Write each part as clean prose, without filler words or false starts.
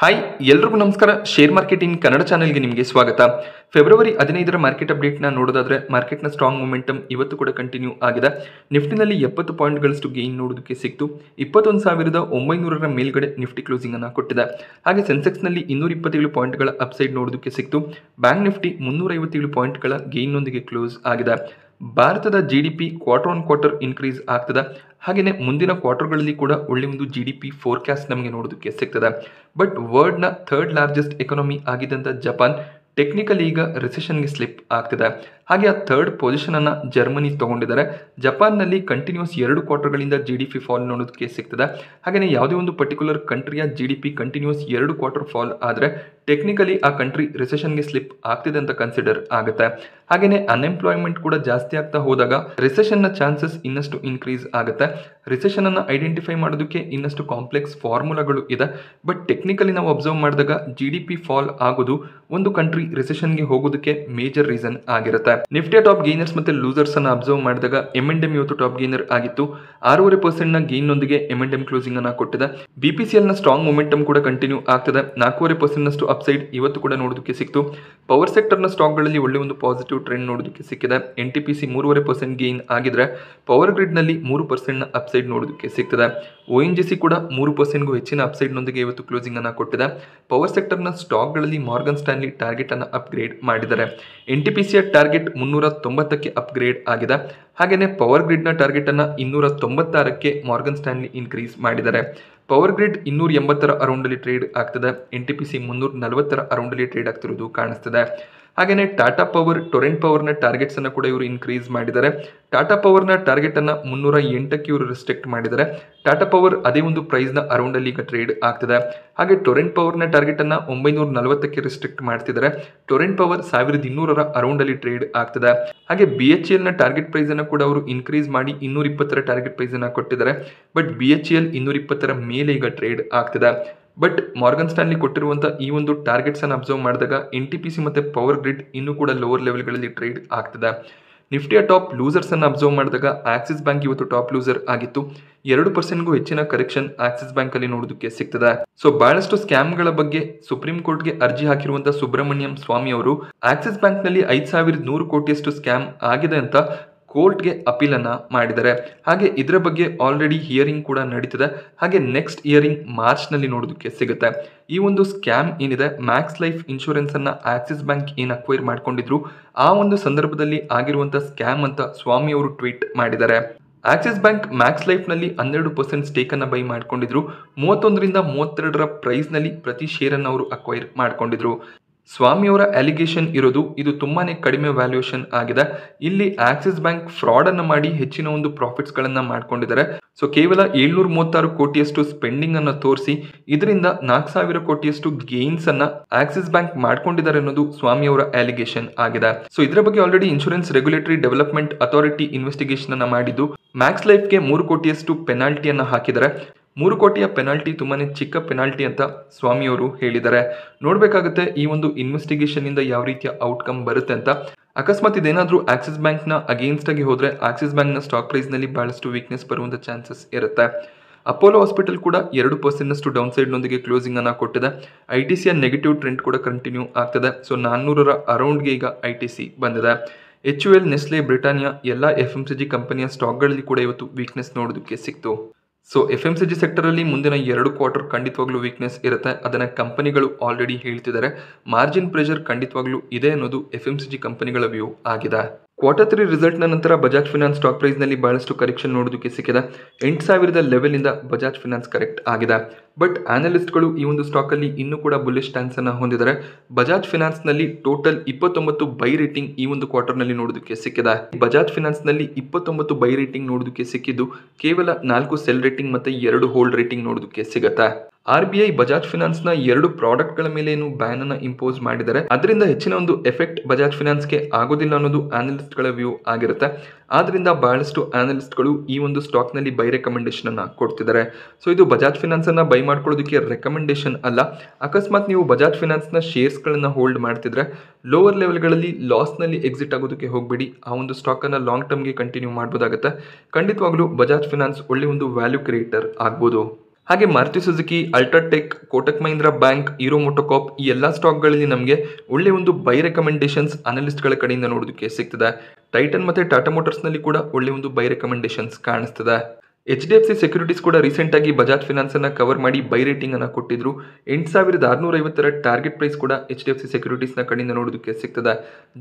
Hi ಎಲ್ರಿಗೂ ನಮಸ್ಕಾರ. Share marketing Kannada ಚಾನೆಲ್ಗೆ ನಿಮಗೆ ಸ್ವಾಗತ. ಫೆಬ್ರವರಿ 15ರ ಮಾರ್ಕೆಟ್ ಅಪ್ಡೇಟ್ನ ನೋಡೋದಾದ್ರೆ ಮಾರ್ಕೆಟ್ನ ಸ್ಟ್ರಾಂಗ್ ಮೊಮೆಂಟಮ್ ಇವತ್ತು ಕೂಡ ಕಂಟಿನ್ಯೂ ಆಗಿದೆ. ನಿಫ್ಟಿನಲ್ಲಿ 70 ಪಾಯಿಂಟ್ಗಳಷ್ಟು ಗೇನ್ ನೋಡೋದಕ್ಕೆ ಸಿಕ್ತು. 21,900ರ ಮೇಲ್ಗಡೆ ನಿಫ್ಟಿ ಕ್ಲೋಸಿಂಗ್ ಅನ್ನು ಕೊಟ್ಟಿದೆ. ಹಾಗೆ ಸೆನ್ಸೆಕ್ಸ್ನಲ್ಲಿ 227 ಪಾಯಿಂಟ್ಗಳ ಅಪ್ಸೈಡ್ ನೋಡೋದಕ್ಕೆ ಸಿಕ್ತು. ಬ್ಯಾಂಕ್ ನಿಫ್ಟಿ 357 ಪಾಯಿಂಟ್ಗಳ ಗೇನ್ನೊಂದಿಗೆ ಕ್ಲೋಸ್ ಆಗಿದೆ. ಭಾರತದ GDP quarter on quarter increase ಆಗ್ತದೆ. ಹಾಗೆಯೇ ಮುಂದಿನ ಕ್ವಾರ್ಟರ್ಗಳಲ್ಲಿ ಕೂಡ ಒಳ್ಳೆ ಒಂದು GDP ಫೋರ್ಕಾಸ್ಟ್ ನಮಗೆ ನೋಡೋದಕ್ಕೆ ಸಿಗ್ತದೆ. ಬಟ್ ವರ್ಲ್ಡ್ನ ಥರ್ಡ್ ಲಾರ್ಜೆಸ್ಟ್ ಎಕಾನಮಿ ಆಗಿದ್ದಂಥ ಜಪಾನ್ ಟೆಕ್ನಿಕಲಿ ಈಗ ರಿಸೆಷನ್ಗೆ ಸ್ಲಿಪ್ ಆಗ್ತಿದೆ. ಹಾಗೆ ಆ ಥರ್ಡ್ ಪೊಸಿಷನ್ ಅನ್ನು ಜರ್ಮನಿ ತಗೊಂಡಿದ್ದಾರೆ. ಜಪಾನ್ನಲ್ಲಿ ಕಂಟಿನ್ಯೂಸ್ 2 ಕ್ವಾರ್ಟರ್ಗಳಿಂದ GDP ಫಾಲ್ ನೋಡೋದಕ್ಕೆ ಸಿಗ್ತದೆ. ಹಾಗೆಯೇ ಯಾವುದೇ ಒಂದು ಪರ್ಟಿಕ್ಯುಲರ್ ಕಂಟ್ರಿಯ GDP ಕಂಟಿನ್ಯೂಸ್ 2 ಕ್ವಾರ್ಟರ್ ಫಾಲ್ ಆದರೆ ಟೆಕ್ನಿಕಲಿ ಆ ಕಂಟ್ರಿ ರಿಸೆಷನ್ಗೆ ಸ್ಲಿಪ್ ಆಗ್ತಿದೆ ಅಂತ ಕನ್ಸಿಡರ್ ಆಗುತ್ತೆ. ಹಾಗೆಯೇ ಅನ್ಎಂಪ್ಲಾಯ್ಮೆಂಟ್ ಕೂಡ ಜಾಸ್ತಿ ಆಗ್ತಾ ಹೋದಾಗ ರಿಸೆಷನ್ನ ಚಾನ್ಸಸ್ ಇನ್ನಷ್ಟು ಇನ್ಕ್ರೀಸ್ ಆಗುತ್ತೆ. ರಿಸೆಷನ್ ಅನ್ನು ಐಡೆಂಟಿಫೈ ಮಾಡೋದಕ್ಕೆ ಇನ್ನಷ್ಟು ಕಾಂಪ್ಲೆಕ್ಸ್ ಫಾರ್ಮುಲಾಗಳು ಇದೆ. ಬಟ್ ಟೆಕ್ನಿಕಲಿ ನಾವು ಅಬ್ಸರ್ವ್ ಮಾಡಿದಾಗ GDP ಫಾಲ್ ಆಗೋದು ಒಂದು ಕಂಟ್ರಿ ರಿಸೆಷನ್ಗೆ ಹೋಗೋದಕ್ಕೆ ಮೇಜರ್ ರೀಸನ್ ಆಗಿರುತ್ತೆ. ನಿಫ್ಟಿಯ ಟಾಪ್ ಗೇನರ್ಸ್ ಮತ್ತೆ ಲೂಸರ್ಸ್ ಅನ್ನು ಅಬ್ಸರ್ವ್ ಮಾಡಿದಾಗ M&M ಇವತ್ತು ಟಾಪ್ ಗೇನರ್ ಆಗಿತ್ತು. 6.5% ನ ಗೇನ್ ನೊಂದಿಗೆ M&M ಕ್ಲೋಸಿಂಗ್ ಅನ್ನು ಕೊಟ್ಟಿದೆ. BPCL ನ ಸ್ಟ್ರಾಂಗ್ ಮೊಮೆಂಟಮ್ ಕೂಡ ಕಂಟಿನ್ಯೂ ಆಗ್ತದೆ. 4.5% ನಷ್ಟು ಅಪ್ಸೈಡ್ ಇವತ್ತು ಕೂಡ ನೋಡೋದಕ್ಕೆ ಸಿಕ್ತು. ಪವರ್ ಸೆಕ್ಟರ್ ನ ಸ್ಟಾಕ್ ಗಳಲ್ಲಿ ಒಳ್ಳೆ ಒಂದು ಪಾಸಿಟಿವ್ ಟ್ರೆಂಡ್ ನೋಡೋದಕ್ಕೆ ಸಿಕ್ಕಿದೆ. NTPC 3.5% ಗೇನ್ ಆಗಿದ್ರೆ ಪವರ್ ಗ್ರಿಡ್ ನಲ್ಲಿ 3% ನ ಅಪ್ಸೈಡ್ ನೋಡೋದಕ್ಕೆ ಸಿಗ್ತದೆ. ONGC ಕೂಡ 3% ಗೂ ಹೆಚ್ಚಿನ ಅಪ್ಸೈಡ್ ನೊಂದಿಗೆ ಇವತ್ತು ಕ್ಲೋಸಿಂಗ್ ಅನ್ನು ಕೊಟ್ಟಿದೆ. ಪವರ್ ಸೆಕ್ಟರ್ ನ ಸ್ಟಾಕ್ ಗಳಲ್ಲಿ ಮಾರ್ಗನ್ ಸ್ಟ್ಯಾನ್ಲಿ ಟಾರ್ಗೆಟ್ ಅನ್ನು ಅಪ್ಗ್ರೇಡ್ ಮಾಡಿದ್ದಾರೆ. NTPC ಯ ಟಾರ್ಗೆಟ್ 390ಕ್ಕೆ ಅಪ್ಗ್ರೇಡ್ ಆಗಿದೆ. ಹಾಗೆಯೇ ಪವರ್ ಗ್ರಿಡ್ ನ ಟಾರ್ಗೆಟ್ ಅನ್ನ 296ಕ್ಕೆ ಮಾರ್ಗನ್ ಸ್ಟ್ಯಾನ್ಲಿ ಇನ್ಕ್ರೀಸ್ ಮಾಡಿದ್ದಾರೆ. ಪವರ್ ಗ್ರಿಡ್ 280ರ ಅರೌಂಡ್ ಅಲ್ಲಿ ಟ್ರೇಡ್ ಆಗ್ತದೆ. NTPC 340ರ ಅರೌಂಡ್ ಅಲ್ಲಿ ಟ್ರೇಡ್ ಆಗ್ತಿರೋದು ಕಾಣಿಸ್ತದೆ. ಹಾಗೆಯೇ ಟಾಟಾ ಪವರ್, ಟೊರೆಂಟ್ ಪವರ್ನ ಟಾರ್ಗೆಟ್ಸ್ ಅನ್ನು ಕೂಡ ಇವರು ಇನ್ಕ್ರೀಸ್ ಮಾಡಿದ್ದಾರೆ. ಟಾಟಾ ಪವರ್ನ ಟಾರ್ಗೆಟ್ ಅನ್ನ 308ಕ್ಕೆ ಇವರು ರಿಸ್ಟ್ರಿಕ್ಟ್ ಮಾಡಿದ್ದಾರೆ. ಟಾಟಾ ಪವರ್ ಅದೇ ಒಂದು ಪ್ರೈಸ್ ನ ಅರೌಂಡ್ ಅಲ್ಲಿ ಈಗ ಟ್ರೇಡ್ ಆಗ್ತದೆ. ಹಾಗೆ ಟೊರೆಂಟ್ ಪವರ್ನ ಟಾರ್ಗೆಟ್ ಅನ್ನ 940ಕ್ಕೆ ರಿಸ್ಟ್ರಿಕ್ಟ್ ಮಾಡ್ತಿದ್ದಾರೆ. ಟೊರೆಂಟ್ ಪವರ್ 1200ರ ಅರೌಂಡ್ ಅಲ್ಲಿ ಟ್ರೇಡ್ ಆಗ್ತದೆ. ಹಾಗೆ BHEL ನ ಟಾರ್ಗೆಟ್ ಪ್ರೈಸ್ ಅನ್ನು ಕೂಡ ಅವರು ಇನ್ಕ್ರೀಸ್ ಮಾಡಿ 220ರ ಟಾರ್ಗೆಟ್ ಪ್ರೈಸ್ ಅನ್ನ ಕೊಟ್ಟಿದ್ದಾರೆ. ಬಟ್ BHEL 220ರ ಮೇಲೆ ಈಗ ಟ್ರೇಡ್ ಆಗ್ತದೆ. ಬಟ್ ಮಾರ್ಗನ್ ಸ್ಟ್ಯಾನ್ಲಿ ಕೊಟ್ಟಿರುವಂತಹ ಈ ಒಂದು ಟಾರ್ಗೆಟ್ಸ್ ಅನ್ನು ಅಬ್ಸರ್ವ್ ಮಾಡಿದಾಗ NTPC ಮತ್ತೆ ಪವರ್ ಗ್ರಿಡ್ ಇನ್ನೂ ಕೂಡ ಲೋವರ್ ಲೆವೆಲ್ಗಳಲ್ಲಿ ಟ್ರೇಡ್ ಆಗ್ತದೆ. ನಿಫ್ಟಿಯ ಟಾಪ್ ಲೂಸರ್ಸ್ ಅನ್ನು ಅಬ್ಸರ್ವ್ ಮಾಡಿದಾಗ ಆಕ್ಸಿಸ್ ಬ್ಯಾಂಕ್ ಇವತ್ತು ಟಾಪ್ ಲೂಸರ್ ಆಗಿತ್ತು. 2% ಗೂ ಹೆಚ್ಚಿನ ಕರೆಕ್ಷನ್ ಆಕ್ಸಿಸ್ ಬ್ಯಾಂಕ್ ಅಲ್ಲಿ ನೋಡೋದಕ್ಕೆ ಸಿಗ್ತದೆ. ಸೊ ಬಹಳಷ್ಟು ಸ್ಕ್ಯಾಮ್ಗಳ ಬಗ್ಗೆ ಸುಪ್ರೀಂ ಕೋರ್ಟ್ಗೆ ಅರ್ಜಿ ಹಾಕಿರುವಂತಹ ಸುಬ್ರಹ್ಮಣ್ಯಂ ಸ್ವಾಮಿ ಅವರು ಆಕ್ಸಿಸ್ ಬ್ಯಾಂಕ್ ನಲ್ಲಿ 5,100 ಕೋಟಿಯಷ್ಟು ಸ್ಕ್ಯಾಮ್ ಆಗಿದೆ ಅಂತ ಕೋರ್ಟ್ಗೆ ಅಪೀಲ್ ಅನ್ನ ಮಾಡಿದ್ದಾರೆ. ಹಾಗೆ ಇದರ ಬಗ್ಗೆ ಆಲ್ರೆಡಿ ಹಿಯರಿಂಗ್ ಕೂಡ ನಡೀತಿದೆ. ಹಾಗೆ ನೆಕ್ಸ್ಟ್ ಹಿಯರಿಂಗ್ ಮಾರ್ಚ್ ನಲ್ಲಿ ನೋಡೋದಕ್ಕೆ ಸಿಗುತ್ತೆ. ಈ ಒಂದು ಸ್ಕ್ಯಾಮ್ ಏನಿದೆ, ಮ್ಯಾಕ್ಸ್ ಲೈಫ್ ಇನ್ಶೂರೆನ್ಸ್ ಅನ್ನ ಆಕ್ಸಿಸ್ ಬ್ಯಾಂಕ್ ಏನ್ ಅಕ್ವೈರ್ ಮಾಡ್ಕೊಂಡಿದ್ರು ಆ ಒಂದು ಸಂದರ್ಭದಲ್ಲಿ ಆಗಿರುವಂತಹ ಸ್ಕ್ಯಾಮ್ ಅಂತ ಸ್ವಾಮಿ ಅವರು ಟ್ವೀಟ್ ಮಾಡಿದ್ದಾರೆ. ಆಕ್ಸಿಸ್ ಬ್ಯಾಂಕ್ ಮ್ಯಾಕ್ಸ್ ಲೈಫ್ ನಲ್ಲಿ 12% ಸ್ಟೇಕ್ ಅನ್ನ ಬೈ ಮಾಡ್ಕೊಂಡಿದ್ರು. 31ರಿಂದ 32ರ ಪ್ರೈಸ್ ನಲ್ಲಿ ಪ್ರತಿ ಶೇರ್ ಅನ್ನು ಅವರು ಅಕ್ವೈರ್ ಮಾಡ್ಕೊಂಡಿದ್ರು. ಸ್ವಾಮಿ ಅವರ ಅಲಿಗೇಷನ್ ಇರೋದು ಇದು ತುಂಬಾನೇ ಕಡಿಮೆ ವ್ಯಾಲ್ಯೂಯೇಷನ್ ಆಗಿದೆ. ಇಲ್ಲಿ ಆಕ್ಸಿಸ್ ಬ್ಯಾಂಕ್ ಫ್ರಾಡ್ ಅನ್ನ ಮಾಡಿ ಹೆಚ್ಚಿನ ಒಂದು ಪ್ರಾಫಿಟ್ಸ್ ಗಳನ್ನ ಮಾಡ್ಕೊಂಡಿದ್ದಾರೆ. ಸೊ ಕೇವಲ 736 ಕೋಟಿಯಷ್ಟು ಸ್ಪೆಂಡಿಂಗ್ ಅನ್ನ ತೋರಿಸಿ ಇದರಿಂದ 4,000 ಕೋಟಿಯಷ್ಟು ಗೇನ್ಸ್ ಅನ್ನ ಆಕ್ಸಿಸ್ ಬ್ಯಾಂಕ್ ಮಾಡ್ಕೊಂಡಿದ್ದಾರೆ ಅನ್ನೋದು ಸ್ವಾಮಿ ಅವರ ಅಲಿಗೇಷನ್ ಆಗಿದೆ. ಸೊ ಇದರ ಬಗ್ಗೆ already insurance regulatory development authority investigation ಅನ್ನ ಮಾಡಿದ್ದು ಮ್ಯಾಕ್ಸ್ ಲೈಫ್ಗೆ 3 ಕೋಟಿಯಷ್ಟು ಪೆನಾಲ್ಟಿಯನ್ನ ಹಾಕಿದ್ದಾರೆ. 3 ಕೋಟಿಯ ಪೆನಾಲ್ಟಿ ತುಂಬಾನೇ ಚಿಕ್ಕ ಪೆನಾಲ್ಟಿ ಅಂತ ಸ್ವಾಮಿ ಅವರು ಹೇಳಿದ್ದಾರೆ. ನೋಡ್ಬೇಕಾಗುತ್ತೆ ಈ ಒಂದು ಇನ್ವೆಸ್ಟಿಗೇಷನ್ ಇಂದ ಯಾವ ರೀತಿಯ ಔಟ್ಕಮ್ ಬರುತ್ತೆ ಅಂತ. ಅಕಸ್ಮಾತ್ ಇದೇನಾದ್ರೂ ಆಕ್ಸಿಸ್ ಬ್ಯಾಂಕ್ ನ ಅಗೇನ್ಸ್ಟ್ ಆಗಿ ಹೋದ್ರೆ ಆಕ್ಸಿಸ್ ಬ್ಯಾಂಕ್ ನ ಸ್ಟಾಕ್ ಪ್ರೈಸ್ ನಲ್ಲಿ ಬಹಳಷ್ಟು ವೀಕ್ನೆಸ್ ಬರುವಂತ ಚಾನ್ಸಸ್ ಇರುತ್ತೆ. ಅಪೋಲೋ ಹಾಸ್ಪಿಟಲ್ ಕೂಡ 2% ನಷ್ಟು ಡೌನ್ ಸೈಡ್ ನೊಂದಿಗೆ ಕ್ಲೋಸಿಂಗ್ ಅನ್ನ ಕೊಟ್ಟಿದೆ. ITC ಯ ನೆಗೆಟಿವ್ ಟ್ರೆಂಡ್ ಕೂಡ ಕಂಟಿನ್ಯೂ ಆಗ್ತದೆ. ಸೊ 400ರ ಅರೌಂಡ್ಗೆ ಈಗ ITC ಬಂದಿದೆ. HUL, ನೆಸ್ಲೆ, ಬ್ರಿಟಾನಿಯಾ ಎಲ್ಲ FMCG ಕಂಪನಿಯ ಸ್ಟಾಕ್ಗಳಲ್ಲಿ ಕೂಡ ಇವತ್ತು ವೀಕ್ನೆಸ್ ನೋಡೋದಕ್ಕೆ ಸಿಕ್ತು. ಸೊ FMCG ಸೆಕ್ಟರ್ ಅಲ್ಲಿ ಮುಂದಿನ 2 ಕ್ವಾರ್ಟರ್ ಖಂಡಿತವಾಗ್ಲೂ ವೀಕ್ನೆಸ್ ಇರುತ್ತೆ. ಅದನ್ನ ಕಂಪನಿಗಳು ಆಲ್ರೆಡಿ ಹೇಳ್ತಿದ್ದಾರೆ. ಮಾರ್ಜಿನ್ ಪ್ರೆಷರ್ ಖಂಡಿತವಾಗ್ಲೂ ಇದೆ ಅನ್ನೋದು FMCG ಕಂಪನಿಗಳ ವ್ಯೂ ಆಗಿದೆ. Q3 ರಿಸಲ್ಟ್ ನ ನಂತರ ಬಜಾಜ್ ಫಿನಾನ್ಸ್ ಸ್ಟಾಕ್ ಪ್ರೈಸ್ ನಲ್ಲಿ ಬಹಳಷ್ಟು ಕರೆಕ್ಷನ್ ನೋಡೋದಕ್ಕೆ ಸಿಕ್ಕಿದೆ. 8,000ದ ಲೆವೆಲ್ ಇಂದ ಬಜಾಜ್ ಫಿನಾನ್ಸ್ ಕರೆಕ್ಟ್ ಆಗಿದೆ. ಬಟ್ ಅನಾಲಿಸ್ಟ್ಗಳು ಈ ಒಂದು ಸ್ಟಾಕ್ ಅಲ್ಲಿ ಇನ್ನೂ ಕೂಡ ಬುಲ್ಲಿಶ್ ಸ್ಟ್ಯಾನ್ಸ್ ಅನ್ನ ಹೊಂದಿದ್ದಾರೆ. ಬಜಾಜ್ ಫಿನಾನ್ಸ್ ನಲ್ಲಿ ಟೋಟಲ್ 29 ಬೈ ರೇಟಿಂಗ್ ಈ ಒಂದು ಕ್ವಾರ್ಟರ್ ನಲ್ಲಿ ನೋಡೋದಕ್ಕೆ ಸಿಕ್ಕಿದೆ. ಬಜಾಜ್ ಫಿನಾನ್ಸ್ ನಲ್ಲಿ 29 ಬೈ ರೇಟಿಂಗ್ ನೋಡೋದಕ್ಕೆ ಸಿಕ್ಕಿದ್ದು ಕೇವಲ 4 ಸೆಲ್ ರೇಟಿಂಗ್ ಮತ್ತೆ 2 ಹೋಲ್ಡ್ ರೇಟಿಂಗ್ ನೋಡೋದಕ್ಕೆ ಸಿಗುತ್ತೆ. RBI ಬಜಾಜ್ ಫಿನಾನ್ಸ್ ನ 2 ಪ್ರಾಡಕ್ಟ್ ಗಳ ಮೇಲೆ ಏನು ಬ್ಯಾನ್ ಅನ್ನ ಇಂಪೋಸ್ ಮಾಡಿದ್ದಾರೆ. ಅದರಿಂದ ಹೆಚ್ಚಿನ ಒಂದು ಎಫೆಕ್ಟ್ ಬಜಾಜ್ ಫಿನಾನ್ಸ್ ಗೆ ಆಗೋದಿಲ್ಲ ಅನ್ನೋದು ಅನಾಲಿಸ್ಟ್ ಗಳ ವ್ಯೂ ಆಗಿರುತ್ತೆ. ಆದ್ರಿಂದ ಬಹಳಷ್ಟು ಅನಾಲಿಸ್ಟ್ ಗಳು ಈ ಒಂದು ಸ್ಟಾಕ್ ನಲ್ಲಿ ಬೈ ರೆಕಮೆಂಡೇಶನ್ ಅನ್ನ ಕೊಡ್ತಿದ್ದಾರೆ. ಸೊ ಇದು ಬಜಾಜ್ ಫಿನಾನ್ಸ್ ಅನ್ನ ಬೈ ಮಾಡ್ಕೊಳ್ಳೋದಕ್ಕೆ ರೆಕಮೆಂಡೇಶನ್ ಅಲ್ಲ. ಅಕಸ್ಮಾತ್ ನೀವು ಬಜಾಜ್ ಫಿನಾನ್ಸ್ ನ ಶೇರ್ಸ್ ಗಳನ್ನ ಹೋಲ್ಡ್ ಮಾಡ್ತಿದ್ರೆ ಲೋವರ್ ಲೆವೆಲ್ ಗಳಲ್ಲಿ ಲಾಸ್ ನಲ್ಲಿ ಎಕ್ಸಿಟ್ ಆಗೋದಕ್ಕೆ ಹೋಗಬೇಡಿ. ಆ ಒಂದು ಸ್ಟಾಕ್ ಅನ್ನ ಲಾಂಗ್ ಟರ್ಮ್ ಗೆ ಕಂಟಿನ್ಯೂ ಮಾಡಬಹುದಾಗುತ್ತೆ. ಖಂಡಿತವಾಗ್ಲೂ ಬಜಾಜ್ ಫಿನಾನ್ಸ್ ಒಳ್ಳೆ ಒಂದು ವ್ಯಾಲ್ಯೂ ಕ್ರಿಯೇಟರ್ ಆಗ್ಬೋದು. ಹಾಗೆ Maruti Suzuki, UltraTech, Kotak Mahindra Bank, Hero MotoCorp ಈ ಎಲ್ಲ ಸ್ಟಾಕ್ಗಳಲ್ಲಿ ನಮಗೆ ಒಳ್ಳೆ ಒಂದು ಬೈ ರೆಕಮೆಂಡೇಶನ್ಸ್ ಅನಲಿಸ್ಟ್ಗಳ ಕಡೆಯಿಂದ ನೋಡೋದಕ್ಕೆ ಸಿಗ್ತದೆ. ಟೈಟನ್ ಮತ್ತು ಟಾಟಾ ಮೋಟರ್ಸ್ನಲ್ಲಿ ಕೂಡ ಒಳ್ಳೆ ಒಂದು ಬೈ ರೆಕಮೆಂಡೇಶನ್ಸ್ ಕಾಣಿಸ್ತದೆ. HDFC ಸೆಕ್ಯೂರಿಟೀಸ್ ಕೂಡ ರೀಸೆಂಟ್ ಆಗಿ ಬಜಾಜ್ ಫಿನಾನ್ಸ್ ಅನ್ನ ಕವರ್ ಮಾಡಿ ಬೈ ರೇಟಿಂಗ್ ಅನ್ನ ಕೊಟ್ಟಿದ್ರು. 8650 ಟಾರ್ಗೆಟ್ ಪ್ರೈಸ್ ಕೂಡ HDFC ಸೆಕ್ಯೂರಿಟೀಸ್ ನ ಕಡೆಯಿಂದ ನೋಡೋದಕ್ಕೆ ಸಿಗ್ತದೆ.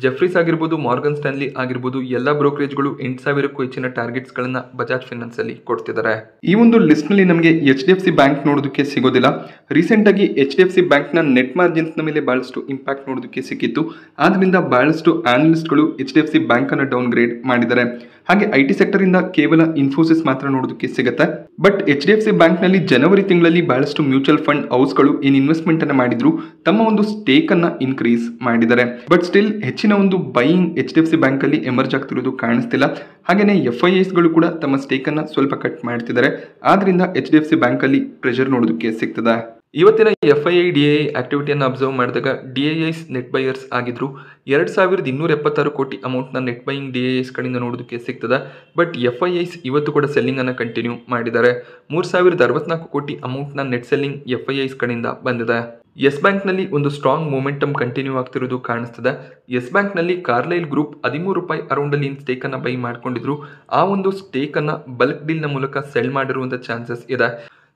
ಜೆಫ್ರೀಸ್ ಆಗಿರ್ಬೋದು, ಮಾರ್ಗನ್ ಸ್ಟ್ಯಾನ್ಲಿ ಆಗಿರ್ಬೋದು, ಎಲ್ಲ ಬ್ರೋಕರೇಜ್ಗಳು 8000ಕ್ಕೂ ಹೆಚ್ಚಿನ ಟಾರ್ಗೆಟ್ಸ್ ಗಳನ್ನ ಬಜಾಜ್ ಫಿನಾನ್ಸ್ ಅಲ್ಲಿ ಕೊಡ್ತಿದ್ದಾರೆ. ಈ ಒಂದು ಲಿಸ್ಟ್ ನಲ್ಲಿ ನಮಗೆ HDFC ಬ್ಯಾಂಕ್ ನೋಡೋದಕ್ಕೆ ಸಿಗೋದಿಲ್ಲ. ರೀಸೆಂಟ್ ಆಗಿ HDFC ಬ್ಯಾಂಕ್ ನ ನೆಟ್ ಮಾರ್ಜಿನ್ಸ್ ನ ಮೇಲೆ ಬಹಳಷ್ಟು ಇಂಪ್ಯಾಕ್ಟ್ ನೋಡೋದಕ್ಕೆ ಸಿಕ್ಕಿತ್ತು. ಆದ್ರಿಂದ ಬಹಳಷ್ಟು ಆನಲಿಸ್ಟ್ಗಳು HDFC ಬ್ಯಾಂಕ್ ಅನ್ನು ಡೌನ್ ಗ್ರೇಡ್ ಮಾಡಿದ್ದಾರೆ. ಹಾಗೆ IT ಸೆಕ್ಟರ್ ಇಂದ ಕೇವಲ ಇನ್ಫೋಸಿಸ್ ಮಾತ್ರ ನೋಡೋದಕ್ಕೆ ಸಿಗುತ್ತೆ. ಬಟ್ HDFC ಬ್ಯಾಂಕ್ ನಲ್ಲಿ ಜನವರಿ ತಿಂಗಳಲ್ಲಿ ಬಹಳಷ್ಟು ಮ್ಯೂಚುವಲ್ ಫಂಡ್ ಹೌಸ್ಗಳು ಏನ್ ಇನ್ವೆಸ್ಟ್ಮೆಂಟ್ ಅನ್ನ ಮಾಡಿದ್ರು ತಮ್ಮ ಒಂದು ಸ್ಟೇಕ್ ಅನ್ನ ಇನ್ಕ್ರೀಸ್ ಮಾಡಿದ್ದಾರೆ. ಬಟ್ ಸ್ಟಿಲ್ ಹೆಚ್ಚಿನ ಒಂದು ಬೈಯಿಂಗ್ HDFC ಬ್ಯಾಂಕ್ ಅಲ್ಲಿ ಎಮರ್ಜ್ ಆಗ್ತಿರೋದು ಕಾಣಿಸ್ತಿಲ್ಲ. ಹಾಗೇನೆ FIIs ಗಳು ಕೂಡ ತಮ್ಮ ಸ್ಟೇಕ್ ಅನ್ನ ಸ್ವಲ್ಪ ಕಟ್ ಮಾಡ್ತಿದ್ದಾರೆ. ಆದ್ರಿಂದ HDFC ಬ್ಯಾಂಕ್ ಅಲ್ಲಿ ಪ್ರೆಷರ್ ನೋಡೋದಕ್ಕೆ ಸಿಗ್ತದೆ. ಇವತ್ತಿನ FII DII ಆಕ್ಟಿವಿಟಿಯನ್ನು ಅಬ್ಸರ್ವ್ ಮಾಡಿದಾಗ DIIs ನೆಟ್ ಬೈಯರ್ಸ್ ಆಗಿದ್ರು. 2276 ಕೋಟಿ ಅಮೌಂಟ್ನ ನೆಟ್ ಬೈಯಿಂಗ್ DIIs ಕಡೆಯಿಂದ ನೋಡೋದಕ್ಕೆ ಸಿಗ್ತದೆ. ಬಟ್ FIIs ಇವತ್ತು ಕೂಡ ಸೆಲ್ಲಿಂಗ್ ಅನ್ನು ಕಂಟಿನ್ಯೂ ಮಾಡಿದ್ದಾರೆ. 3064 ಕೋಟಿ ಅಮೌಂಟ್ನ ನೆಟ್ ಸೆಲ್ಲಿಂಗ್ FIIs ಕಡೆಯಿಂದ ಬಂದಿದೆ. ಯೆಸ್ ಬ್ಯಾಂಕ್ ನಲ್ಲಿ ಒಂದು ಸ್ಟ್ರಾಂಗ್ ಮೊಮೆಂಟಮ್ ಕಂಟಿನ್ಯೂ ಆಗ್ತಿರೋದು ಕಾಣಿಸ್ತದೆ. ಯೆಸ್ ಬ್ಯಾಂಕ್ ನಲ್ಲಿ ಕಾರ್ಲೈಲ್ ಗ್ರೂಪ್ 13 ರೂಪಾಯಿ ಅರೌಂಡ್ ಅಲ್ಲಿ ಸ್ಟೇಕ್ ಅನ್ನ ಬೈ ಮಾಡ್ಕೊಂಡಿದ್ರು. ಆ ಒಂದು ಸ್ಟೇಕ್ ಅನ್ನ ಬಲ್ಕ್ ಡೀಲ್ ನ ಮೂಲಕ ಸೆಲ್ ಮಾಡಿರುವಂತ ಚಾನ್ಸಸ್ ಇದೆ.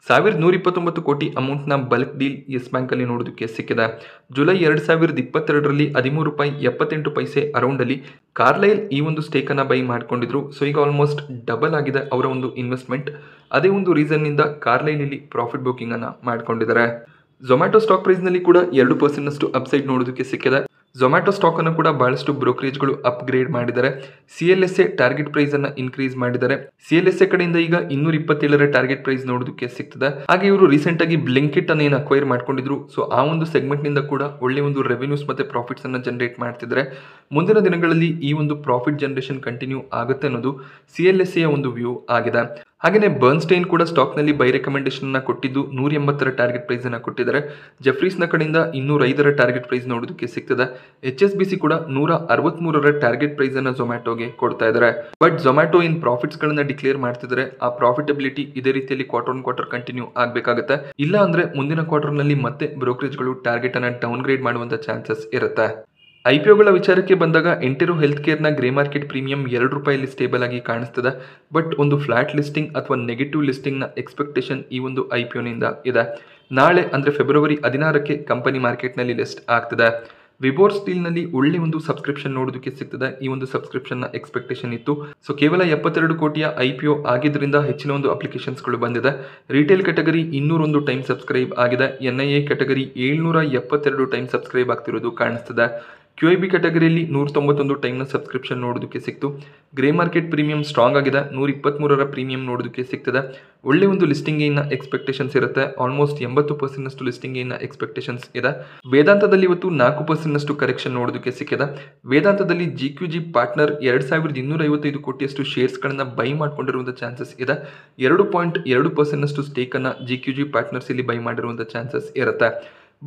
1129 ಕೋಟಿ ಅಮೌಂಟ್ನ ಬಲ್ಕ್ ಡೀಲ್ ಯೆಸ್ ಬ್ಯಾಂಕ್ ಅಲ್ಲಿ ನೋಡೋದಕ್ಕೆ ಸಿಕ್ಕಿದೆ. ಜುಲೈ 2022ರಲ್ಲಿ 13 ರೂಪಾಯಿ 78 ಪೈಸೆ ಅರೌಂಡ್ ಅಲ್ಲಿ ಕಾರ್ಲೈಲ್ ಈ ಒಂದು ಸ್ಟೇಕ್ ಅನ್ನ ಬೈ ಮಾಡ್ಕೊಂಡಿದ್ರು. ಸೊ ಈಗ ಆಲ್ಮೋಸ್ಟ್ ಡಬಲ್ ಆಗಿದೆ ಅವರ ಒಂದು ಇನ್ವೆಸ್ಟ್ಮೆಂಟ್. ಅದೇ ಒಂದು ರೀಸನ್ ನಿಂದ ಕಾರ್ಲೈಲ್ ಇಲ್ಲಿ ಪ್ರಾಫಿಟ್ ಬುಕಿಂಗ್ ಅನ್ನ ಮಾಡ್ಕೊಂಡಿದ್ದಾರೆ. ಝೊಮ್ಯಾಟೊ ಸ್ಟಾಕ್ ಪ್ರೈಸ್ ನಲ್ಲಿ ಕೂಡ 2% ಅಪ್ಸೈಡ್ ನೋಡೋದಕ್ಕೆ ಸಿಕ್ಕಿದೆ. ಝೊಮ್ಯಾಟೊ ಸ್ಟಾಕ್ ಅನ್ನು ಕೂಡ ಬಹಳಷ್ಟು ಬ್ರೋಕರೇಜ್ಗಳು ಅಪ್ಗ್ರೇಡ್ ಮಾಡಿದ್ದಾರೆ. CLSA ಟಾರ್ಗೆಟ್ ಪ್ರೈಸ್ ಅನ್ನ ಇನ್ಕ್ರೀಸ್ ಮಾಡಿದ್ದಾರೆ. CLSA ಕಡೆಯಿಂದ ಈಗ 227ರ ಟಾರ್ಗೆಟ್ ಪ್ರೈಸ್ ನೋಡೋದಕ್ಕೆ ಸಿಗ್ತದೆ. ಹಾಗೆ ಇವರು ರೀಸೆಂಟ್ ಆಗಿ ಬ್ಲಿಂಕಿಟ್ ಅನ್ನ ಏನು ಅಕ್ವೈರ್ ಮಾಡ್ಕೊಂಡಿದ್ರು. ಸೊ ಆ ಒಂದು ಸೆಗ್ಮೆಂಟ್ ನಿಂದ ಕೂಡ ಒಳ್ಳೆ ಒಂದು ರೆವೆನ್ಯೂಸ್ ಮತ್ತೆ ಪ್ರಾಫಿಟ್ಸ್ ಅನ್ನ ಜನರೇಟ್ ಮಾಡ್ತಿದ್ದಾರೆ. ಮುಂದಿನ ದಿನಗಳಲ್ಲಿ ಈ ಒಂದು ಪ್ರಾಫಿಟ್ ಜನರೇಷನ್ ಕಂಟಿನ್ಯೂ ಆಗುತ್ತೆ ಅನ್ನೋದು CLSA ಒಂದು ವ್ಯೂ ಆಗಿದೆ. ಹಾಗೆಯೇ ಬರ್ನ್ಸ್ಟೈನ್ ಕೂಡ ಸ್ಟಾಕ್ ನಲ್ಲಿ ಬೈ ರೆಕಮೆಂಡೇಶನ್ ಅನ್ನ ಕೊಟ್ಟಿದ್ದು 180ರ ಟಾರ್ಗೆಟ್ ಪ್ರೈಸ್ ಅನ್ನ ಕೊಟ್ಟಿದ್ದಾರೆ. ಜೆಫ್ರೀಸ್ ನ ಕಡೆಯಿಂದ 205ರ ಟಾರ್ಗೆಟ್ ಪ್ರೈಸ್ ನೋಡೋದಕ್ಕೆ ಸಿಗ್ತದೆ. HSBC ಕೂಡ 163ರ ಟಾರ್ಗೆಟ್ ಪ್ರೈಸ್ ಅನ್ನ ಝೊಮ್ಯಾಟೋಗೆ ಕೊಡ್ತಾ ಇದ್ದಾರೆ. ಬಟ್ ಝೊಮ್ಯಾಟೊ ಇನ್ ಪ್ರಾಫಿಟ್ಸ್ ಗಳನ್ನ ಡಿಕ್ಲೇರ್ ಮಾಡ್ತಿದ್ದಾರೆ. ಆ ಪ್ರಾಫಿಟಬಿಲಿಟಿ ಇದೇ ರೀತಿಯಲ್ಲಿ ಕ್ವಾರ್ಟರ್ ಆನ್ ಕ್ವಾರ್ಟರ್ ಕಂಟಿನ್ಯೂ ಆಗಬೇಕಾಗುತ್ತೆ. ಇಲ್ಲ ಅಂದ್ರೆ ಮುಂದಿನ ಕ್ವಾರ್ಟರ್ ನಲ್ಲಿ ಮತ್ತೆ ಬ್ರೋಕರೇಜ್ಗಳು ಟಾರ್ಗೆಟ್ ಅನ್ನ ಡೌನ್ ಗ್ರೇಡ್ ಮಾಡುವಂತ ಚಾನ್ಸಸ್ ಇರುತ್ತೆ. IPOಗಳ ವಿಚಾರಕ್ಕೆ ಬಂದಾಗ ಎಂಟೆರೋ ಹೆಲ್ತ್ ಕೇರ್ನ ಗ್ರೇ ಮಾರ್ಕೆಟ್ ಪ್ರೀಮಿಯಂ 2 ರೂಪಾಯಿಯಲ್ಲಿ ಸ್ಟೇಬಲ್ ಆಗಿ ಕಾಣಿಸ್ತದೆ. ಬಟ್ ಒಂದು ಫ್ಲಾಟ್ ಲಿಸ್ಟಿಂಗ್ ಅಥವಾ ನೆಗೆಟಿವ್ ಲಿಸ್ಟಿಂಗ್ನ ಎಕ್ಸ್ಪೆಕ್ಟೇಷನ್ ಈ ಒಂದು IPOನಿಂದ ಇದೆ. ನಾಳೆ ಅಂದರೆ ಫೆಬ್ರವರಿ 16ಕ್ಕೆ ಕಂಪನಿ ಮಾರ್ಕೆಟ್ನಲ್ಲಿ ಲಿಸ್ಟ್ ಆಗ್ತದೆ. ವಿಬೋರ್ ಸ್ಟೀಲ್ನಲ್ಲಿ ಒಳ್ಳೆ ಒಂದು ಸಬ್ಸ್ಕ್ರಿಪ್ಷನ್ ನೋಡೋದಕ್ಕೆ ಸಿಗ್ತದೆ. ಈ ಒಂದು ಸಬ್ಸ್ಕ್ರಿಪ್ಷನ್ನ ಎಕ್ಸ್ಪೆಕ್ಟೇಷನ್ ಇತ್ತು. ಸೊ ಕೇವಲ 72 ಕೋಟಿಯ IPO ಆಗಿದ್ದರಿಂದ ಹೆಚ್ಚಿನ ಒಂದು ಅಪ್ಲಿಕೇಶನ್ಸ್ಗಳು ಬಂದಿದೆ. ರಿಟೇಲ್ ಕ್ಯಾಟಗರಿ 201 ಟೈಮ್ ಸಬ್ಸ್ಕ್ರೈಬ್ ಆಗಿದೆ. NIA ಕ್ಯಾಟಗರಿ 772 ಟೈಮ್ ಸಬ್ಸ್ಕ್ರೈಬ್ ಆಗ್ತಿರೋದು ಕಾಣಿಸ್ತದೆ. QIB ಕ್ಯಾಟಗರಿಯಲ್ಲಿ 191 ಟೈಮ್ನ ಸಬ್ಸ್ಕ್ರಿಪ್ಷನ್ ನೋಡೋದಕ್ಕೆ ಸಿಕ್ತು. ಗ್ರೇ ಮಾರ್ಕೆಟ್ ಪ್ರೀಮಿಯಂ ಸ್ಟ್ರಾಂಗ್ ಆಗಿದೆ. 123ರ ಪ್ರೀಮಿಯಂ ನೋಡೋದಕ್ಕೆ ಸಿಗ್ತದೆ. ಒಳ್ಳೆ ಒಂದು ಲಿಸ್ಟಿಂಗ್ ಗೇನ್ನ ಎಕ್ಸ್ಪೆಕ್ಟೇಷನ್ಸ್ ಇರುತ್ತೆ. ಆಲ್ಮೋಸ್ಟ್ 80% ಲಿಸ್ಟಿಂಗ್ ಗೇನ್ನ ಎಕ್ಸ್ಪೆಕ್ಟೇಷನ್ಸ್ ಇದೆ. ವೇದಾಂತದಲ್ಲಿ ಇವತ್ತು 4% ಕರೆಕ್ಷನ್ ನೋಡೋದಕ್ಕೆ ಸಿಕ್ಕಿದೆ. ವೇದಾಂತದಲ್ಲಿ GQG ಪಾರ್ಟ್ನರ್ 2255 ಕೋಟಿಯಷ್ಟು ಶೇರ್ಸ್ಗಳನ್ನ ಬೈ ಮಾಡ್ಕೊಂಡಿರುವಂಥ ಚಾನ್ಸಸ್ ಇದೆ. 2.2% ಸ್ಟೇಕ್ ಅನ್ನ GQG ಪಾರ್ಟ್ನರ್ಸ್ ಇಲ್ಲಿ ಬೈ ಮಾಡಿರುವಂಥ ಚಾನ್ಸಸ್ ಇರುತ್ತೆ.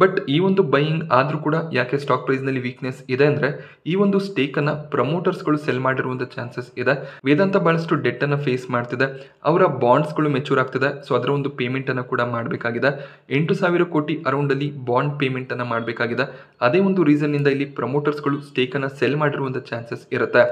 ಬಟ್ ಈ ಒಂದು ಬೈಯಿಂಗ್ ಆದರೂ ಕೂಡ ಯಾಕೆ ಸ್ಟಾಕ್ ಪ್ರೈಸ್ನಲ್ಲಿ ವೀಕ್ನೆಸ್ ಇದೆ ಅಂದರೆ ಈ ಒಂದು ಸ್ಟೇಕನ್ನು ಪ್ರಮೋಟರ್ಸ್ಗಳು ಸೆಲ್ ಮಾಡಿರುವಂಥ ಚಾನ್ಸಸ್ ಇದೆ. ವೇದಾಂತ ಬಹಳಷ್ಟು ಡೆಟ್ಟನ್ನು ಫೇಸ್ ಮಾಡ್ತಿದೆ. ಅವರ ಬಾಂಡ್ಸ್ಗಳು ಮೆಚೂರ್ ಆಗ್ತಿದೆ. ಸೊ ಅದರ ಒಂದು ಪೇಮೆಂಟನ್ನು ಕೂಡ ಮಾಡಬೇಕಾಗಿದೆ. 8,000 ಕೋಟಿ ಅರೌಂಡಲ್ಲಿ ಬಾಂಡ್ ಪೇಮೆಂಟನ್ನು ಮಾಡಬೇಕಾಗಿದೆ. ಅದೇ ಒಂದು ರೀಸನ್ನಿಂದ ಇಲ್ಲಿ ಪ್ರಮೋಟರ್ಸ್ಗಳು ಸ್ಟೇಕನ್ನು ಸೆಲ್ ಮಾಡಿರುವಂಥ ಚಾನ್ಸಸ್ ಇರುತ್ತೆ.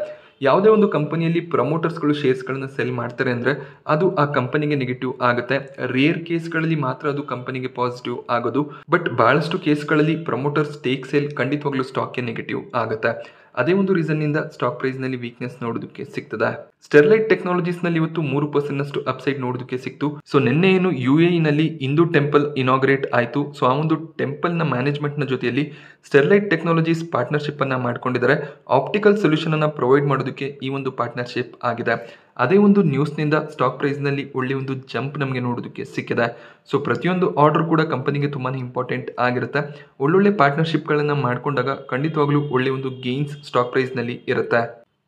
ಯಾವುದೇ ಒಂದು ಕಂಪನಿಯಲ್ಲಿ ಪ್ರಮೋಟರ್ಸ್ಗಳು ಶೇರ್ಸ್ಗಳನ್ನು ಸೆಲ್ ಮಾಡ್ತಾರೆ ಅಂದರೆ ಅದು ಆ ಕಂಪನಿಗೆ ನೆಗೆಟಿವ್ ಆಗುತ್ತೆ. ರೇರ್ ಕೇಸ್ಗಳಲ್ಲಿ ಮಾತ್ರ ಅದು ಕಂಪನಿಗೆ ಪಾಸಿಟಿವ್ ಆಗೋದು. ಬಟ್ ಬಹಳಷ್ಟು ಕೇಸ್ಗಳಲ್ಲಿ ಪ್ರಮೋಟರ್ ಸ್ಟೇಕ್ ಸೇಲ್ ಖಂಡಿತವಾಗ್ಲೂ ಸ್ಟಾಕ್ಗೆ ನೆಗೆಟಿವ್ ಆಗುತ್ತೆ. ಅದೇ ಒಂದು ರೀಸನ್ನಿಂದ ಸ್ಟಾಕ್ ಪ್ರೈಸ್ನಲ್ಲಿ ವೀಕ್ನೆಸ್ ನೋಡೋದಕ್ಕೆ ಸಿಗ್ತದೆ. ಸ್ಟೆರ್ಲೈಟ್ ಟೆಕ್ನಾಲಜೀಸ್ನಲ್ಲಿ ಇವತ್ತು 3% ಅಪ್ಸೈಡ್ ನೋಡೋದಕ್ಕೆ ಸಿಕ್ತು. ಸೊ ನಿನ್ನೆ ಏನು UAEನಲ್ಲಿ ಹಿಂದೂ ಟೆಂಪಲ್ ಇನಾಗ್ರೇಟ್ ಆಯಿತು. ಸೊ ಆ ಒಂದು ಟೆಂಪಲ್ನ ಮ್ಯಾನೇಜ್ಮೆಂಟ್ನ ಜೊತೆಯಲ್ಲಿ ಸ್ಟೆರ್ಲೈಟ್ ಟೆಕ್ನಾಲಜೀಸ್ ಪಾರ್ಟ್ನರ್ಶಿಪ್ ಅನ್ನ ಮಾಡ್ಕೊಂಡಿದ್ದಾರೆ. ಆಪ್ಟಿಕಲ್ ಸೊಲ್ಯೂಷನ್ ಅನ್ನ ಪ್ರೊವೈಡ್ ಮಾಡೋದಕ್ಕೆ ಈ ಒಂದು ಪಾರ್ಟ್ನರ್ಶಿಪ್ ಆಗಿದೆ. ಅದೇ ಒಂದು ನ್ಯೂಸ್ನಿಂದ ಸ್ಟಾಕ್ ಪ್ರೈಸ್ನಲ್ಲಿ ಒಳ್ಳೆ ಒಂದು ಜಂಪ್ ನಮಗೆ ನೋಡೋದಕ್ಕೆ ಸಿಕ್ಕಿದೆ. ಸೊ ಪ್ರತಿಯೊಂದು ಆರ್ಡರ್ ಕೂಡ ಕಂಪನಿಗೆ ತುಂಬಾ ಇಂಪಾರ್ಟೆಂಟ್ ಆಗಿರುತ್ತೆ. ಒಳ್ಳೊಳ್ಳೆ ಪಾರ್ಟ್ನರ್ಶಿಪ್ಗಳನ್ನು ಮಾಡ್ಕೊಂಡಾಗ ಖಂಡಿತವಾಗ್ಲೂ ಒಳ್ಳೆ ಒಂದು ಗೇನ್ಸ್ ಸ್ಟಾಕ್ ಪ್ರೈಸ್ನಲ್ಲಿ ಇರುತ್ತೆ.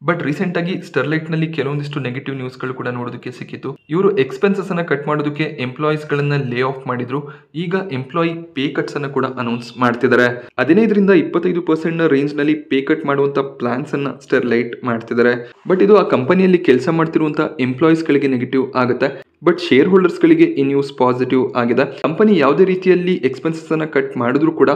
ಬಟ್ ರೀಸೆಂಟ್ ಆಗಿ ಸ್ಟೆರ್ಲೈಟ್ ನಲ್ಲಿ ಕೆಲವೊಂದಿಷ್ಟು ನೆಗೆಟಿವ್ ನ್ಯೂಸ್ಗಳು ಕೂಡ ನೋಡೋದಕ್ಕೆ ಸಿಕ್ಕಿತ್ತು. ಇವರು ಎಕ್ಸ್ಪೆನ್ಸಸ್ ಅನ್ನ ಕಟ್ ಮಾಡೋದಕ್ಕೆ ಎಂಪ್ಲಾಯೀಸ್ ಗಳನ್ನ ಲೇ ಆಫ್ ಮಾಡಿದ್ರು. ಈಗ ಎಂಪ್ಲಾಯಿ ಪೇ ಕಟ್ಸ್ ಅನ್ನ ಕೂಡ ಅನೌನ್ಸ್ ಮಾಡ್ತಿದ್ದಾರೆ. 15 ರಿಂದ 25% ರೇಂಜ್ ನಲ್ಲಿ ಪೇ ಕಟ್ ಮಾಡುವಂತ ಪ್ಲಾನ್ಸ್ ಅನ್ನ ಸ್ಟೆರ್ಲೈಟ್ ಮಾಡ್ತಿದ್ದಾರೆ. ಬಟ್ ಇದು ಆ ಕಂಪನಿಯಲ್ಲಿ ಕೆಲಸ ಮಾಡ್ತಿರುವಂತ ಎಂಪ್ಲಾಯೀಸ್ ಗಳಿಗೆ ನೆಗೆಟಿವ್ ಆಗುತ್ತೆ. ಬಟ್ ಶೇರ್ ಹೋಲ್ಡರ್ಸ್ ಗಳಿಗೆ ಈ ನ್ಯೂಸ್ ಪಾಸಿಟಿವ್ ಆಗಿದೆ. ಕಂಪನಿ ಯಾವುದೇ ರೀತಿಯಲ್ಲಿ ಎಕ್ಸ್ಪೆನ್ಸಸ್ ಅನ್ನ ಕಟ್ ಮಾಡಿದ್ರು ಕೂಡ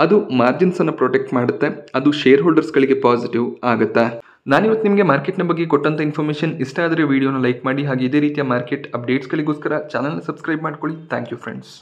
ಅದು ಮಾರ್ಜಿನ್ಸ್ ಅನ್ನ ಪ್ರೊಟೆಕ್ಟ್ ಮಾಡುತ್ತೆ. ಅದು ಶೇರ್ ಹೋಲ್ಡರ್ಸ್ ಗಳಿಗೆ ಪಾಸಿಟಿವ್ ಆಗುತ್ತೆ. ನಾನಿವತ್ತು ನಿಮಗೆ ಮಾರ್ಕೆಟ್ನ ಬಗ್ಗೆ ಕೊಟ್ಟಂತ ಇನ್ಫಾರ್ಮೇಷನ್ ಇಷ್ಟ ಆದರೆ ವಿಡಿಯೋನ ಲೈಕ್ ಮಾಡಿ. ಹಾಗೆ ಇದೇ ರೀತಿಯ ಮಾರ್ಕೆಟ್ ಅಪ್ಡೇಟ್ಸ್ಗಳಿಗೋಸ್ಕರ ಚಾನಲ್ನ ಸಬ್ಸ್ಕ್ರೈಬ್ ಮಾಡ್ಕೊಳ್ಳಿ. Thank you friends.